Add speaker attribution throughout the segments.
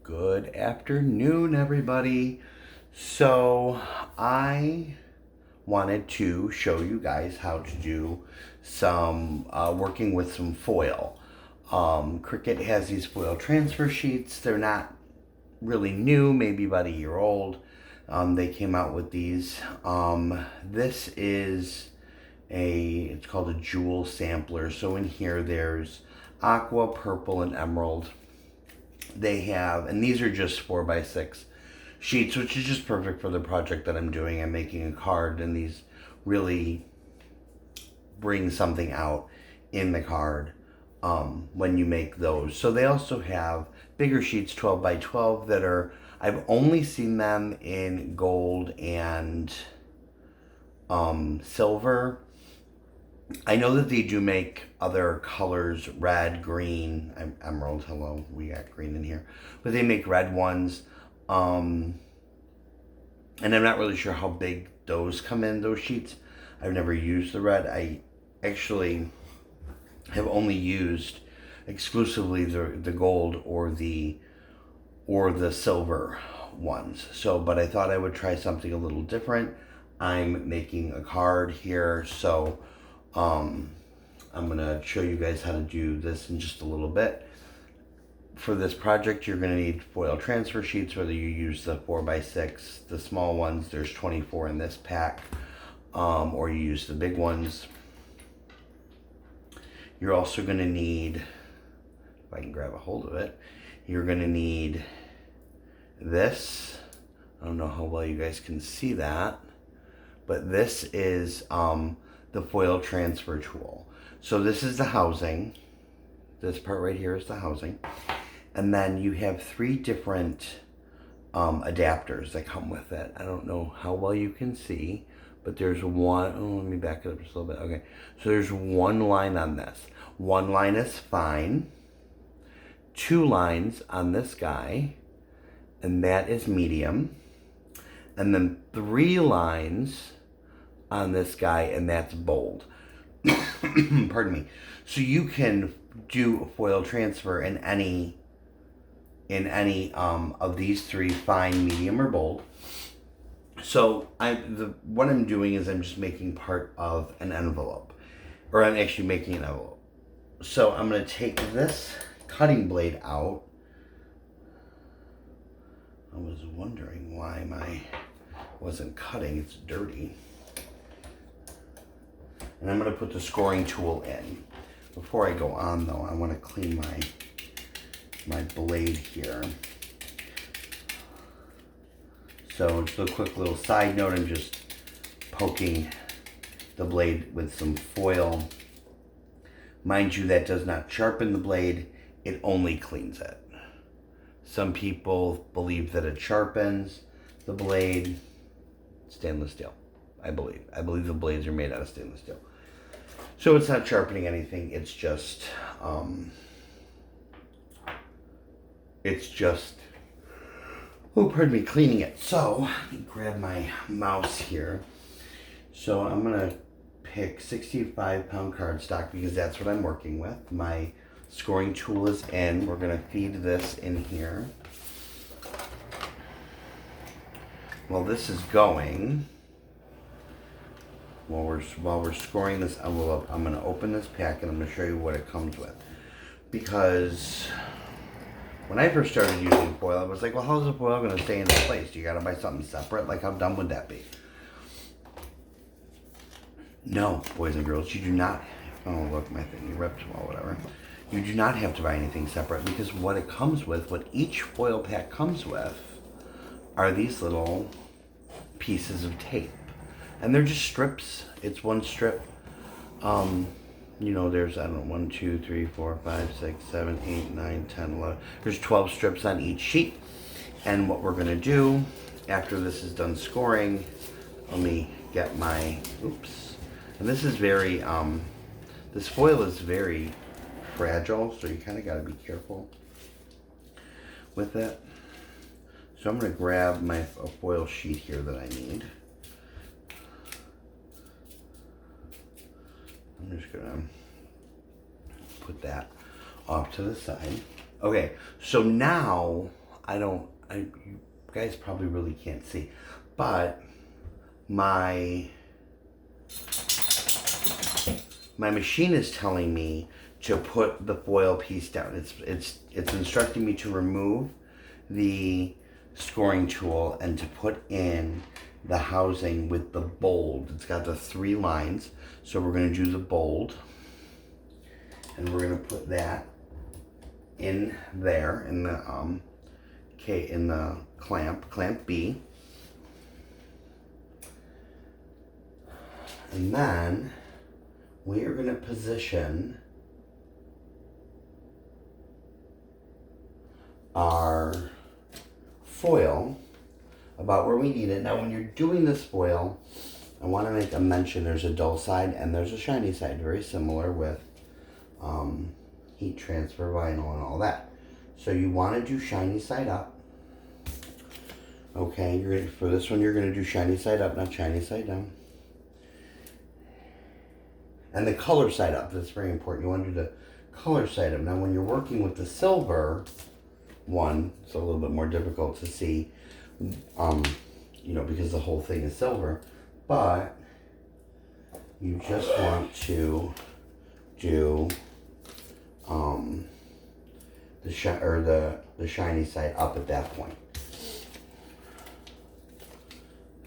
Speaker 1: Good afternoon, everybody. So I wanted to show you guys how to do some working with some foil. Cricut has these foil transfer sheets. They're not really new, maybe about a year old. They came out with these. This is it's called a jewel sampler. So in here there's aqua, purple, and emerald. They have, and these are just 4x6 sheets, which is just perfect for the project that I'm doing. I'm making a card, and these really bring something out in the card when you make those. So they also have bigger sheets, 12x12, that are, I've only seen them in gold and silver. I know that they do make other colors, red, green, emerald, hello, we got green in here. But they make red ones. And I'm not really sure how big those come in, those sheets. I've never used the red. I actually have only used exclusively the gold or the silver ones. So, but I thought I would try something a little different. I'm making a card here, so I'm going to show you guys how to do this in just a little bit. For this project, you're going to need foil transfer sheets, whether you use the 4x6, the small ones, there's 24 in this pack, or you use the big ones. You're also going to need, if I can grab a hold of it, you're going to need this. I don't know how well you guys can see that, but this is the foil transfer tool. So this is the housing. This part right here is the housing. And then you have 3 different adapters that come with it. I don't know how well you can see, but there's one. Oh, let me back it up just a little bit. Okay, so there's one line on this. One line is fine. 2 lines on this guy, and that is medium. And then 3 lines on this guy, and that's bold. Pardon me. So you can do a foil transfer in any of these 3, fine, medium, or bold. So what I'm doing is I'm just making part of an envelope, or I'm actually making an envelope. So I'm going to take this cutting blade out. I was wondering why my wasn't cutting. It's dirty. And I'm going to put the scoring tool in. Before I go on, though, I want to clean my blade here. So just a quick little side note, I'm just poking the blade with some foil. Mind you, that does not sharpen the blade, it only cleans it. Some people believe that it sharpens the blade. Stainless steel, I believe. I believe the blades are made out of stainless steel. So it's not sharpening anything, it's just oh, pardon me, cleaning it. So, let me grab my mouse here. So I'm gonna pick 65-pound cardstock because that's what I'm working with. My scoring tool is in. We're gonna feed this in here. While this is going, while we're scoring this envelope, I'm gonna open this pack and I'm gonna show you what it comes with. Because when I first started using foil, I was like, well, how's the foil gonna stay in place? You gotta buy something separate? Like, how dumb would that be? No, boys and girls, you do not. Oh, look, my thing, you ripped, well, whatever. You do not have to buy anything separate, because what it comes with, what each foil pack comes with, are these little pieces of tape. And they're just strips. It's one strip. You know, there's, I don't know, 1, 2, 3, 4, 5, 6, 7, 8, 9, 10, 11. There's 12 strips on each sheet. And what we're going to do after this is done scoring, let me get my, oops. And this is very, this foil is very fragile, so you kind of got to be careful with it. So I'm going to grab a foil sheet here that I need. I'm just going to put that off to the side. Okay, so now you guys probably really can't see, but my machine is telling me to put the foil piece down. It's instructing me to remove the scoring tool and to put in the housing with the bold. It's got the 3 lines, so we're going to do the bold, and we're going to put that in there in the in the clamp B, and then we are going to position our foil about where we need it. Now when you're doing this foil, I want to make a mention, there's a dull side and there's a shiny side, very similar with heat transfer vinyl and all that. So you want to do shiny side up. Okay, for this one you're going to do shiny side up, not shiny side down. And the color side up, that's very important. You want to do the color side up. Now when you're working with the silver one, it's a little bit more difficult to see, you know, because the whole thing is silver, but you just want to do the shiny side up at that point.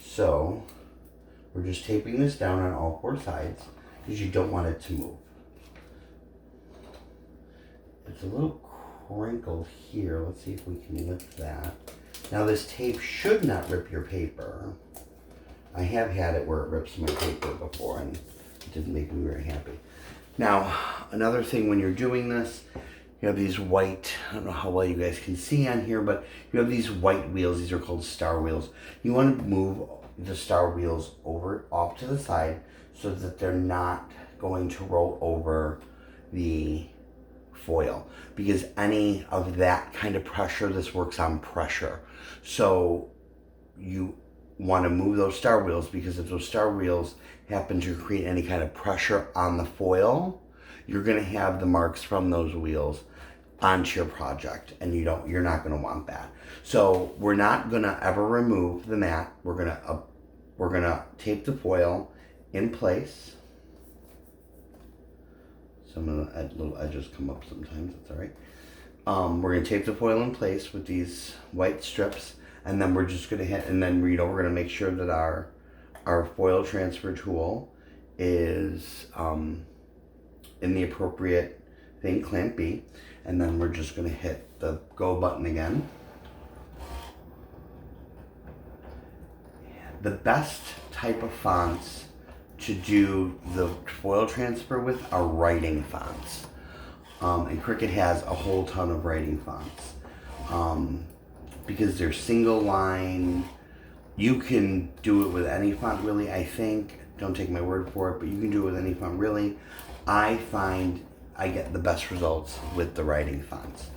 Speaker 1: So we're just taping this down on all 4 sides because you don't want it to move. It's a little crinkled here. Let's see if we can lift that. Now this tape should not rip your paper. I have had it where it rips my paper before and it didn't make me very happy. Now, another thing when you're doing this, you have these white, I don't know how well you guys can see on here, but you have these white wheels. These are called star wheels. You want to move the star wheels over off to the side so that they're not going to roll over the foil, because any of that kind of pressure, this works on pressure. So you want to move those star wheels, because if those star wheels happen to create any kind of pressure on the foil, you're going to have the marks from those wheels onto your project, and you're not going to want that. So we're not going to ever remove the mat. We're going to tape the foil in place. Some of the little edges come up sometimes, that's all right. We're going to tape the foil in place with these white strips, and then we're just going to hit, and then we're going to make sure that our foil transfer tool is in the appropriate thing, clamp B, and then we're just going to hit the go button again. The best type of fonts to do the foil transfer with are writing fonts. And Cricut has a whole ton of writing fonts. Because they're single line. You can do it with any font really, I think. Don't take my word for it, but you can do it with any font really. I find I get the best results with the writing fonts.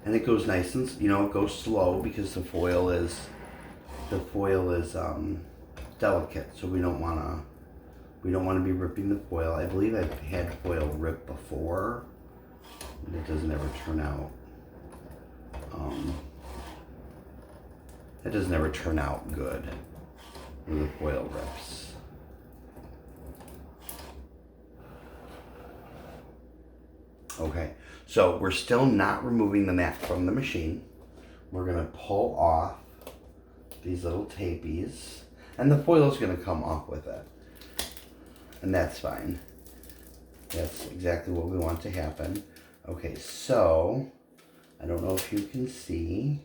Speaker 1: And it goes nice and, it goes slow because the foil is delicate, so we don't want to be ripping the foil. I believe I've had foil rip before, and it doesn't ever turn out. It doesn't ever turn out good when the foil rips. Okay, so we're still not removing the mat from the machine. We're gonna pull off these little tapies, and the foil is gonna come off with it, and that's fine. That's exactly what we want to happen. Okay, so I don't know if you can see.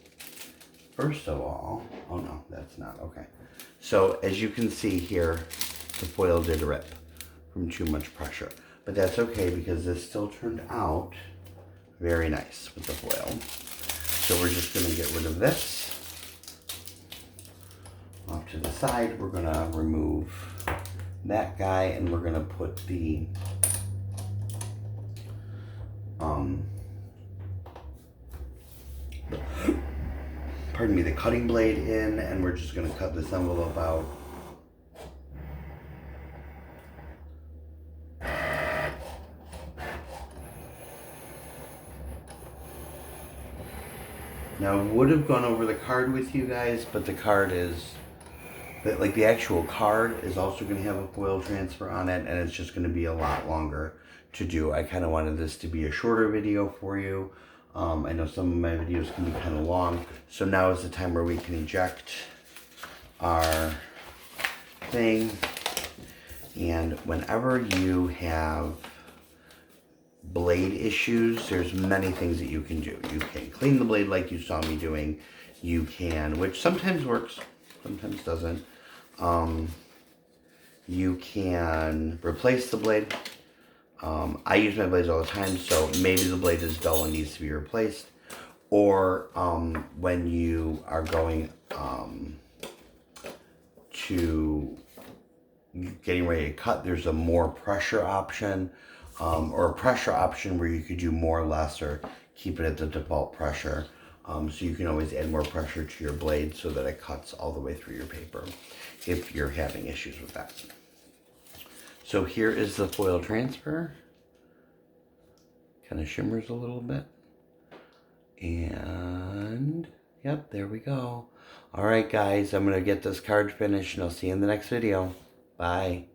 Speaker 1: First of all, oh no, that's not okay. So as you can see here, the foil did rip from too much pressure, but that's okay because this still turned out very nice with the foil. So we're just gonna get rid of this. Off to the side, we're gonna remove that guy, and we're gonna put the the cutting blade in, and we're just gonna cut this envelope out. Now I would have gone over the card with you guys, but the card is, like the actual card is also going to have a foil transfer on it, and it's just going to be a lot longer to do. I kind of wanted this to be a shorter video for you. I know some of my videos can be kind of long, so now is the time where we can eject our thing. And whenever you have blade issues, there's many things that you can do. You can clean the blade like you saw me doing. You can, which sometimes works, sometimes doesn't. You can replace the blade. I use my blades all the time, so maybe the blade is dull and needs to be replaced. Or when you are going to getting ready to cut, there's a more pressure option, or a pressure option where you could do more or less, or keep it at the default pressure. So you can always add more pressure to your blade so that it cuts all the way through your paper if you're having issues with that. So here is the foil transfer. Kind of shimmers a little bit. And yep, there we go. All right, guys, I'm going to get this card finished, and I'll see you in the next video. Bye.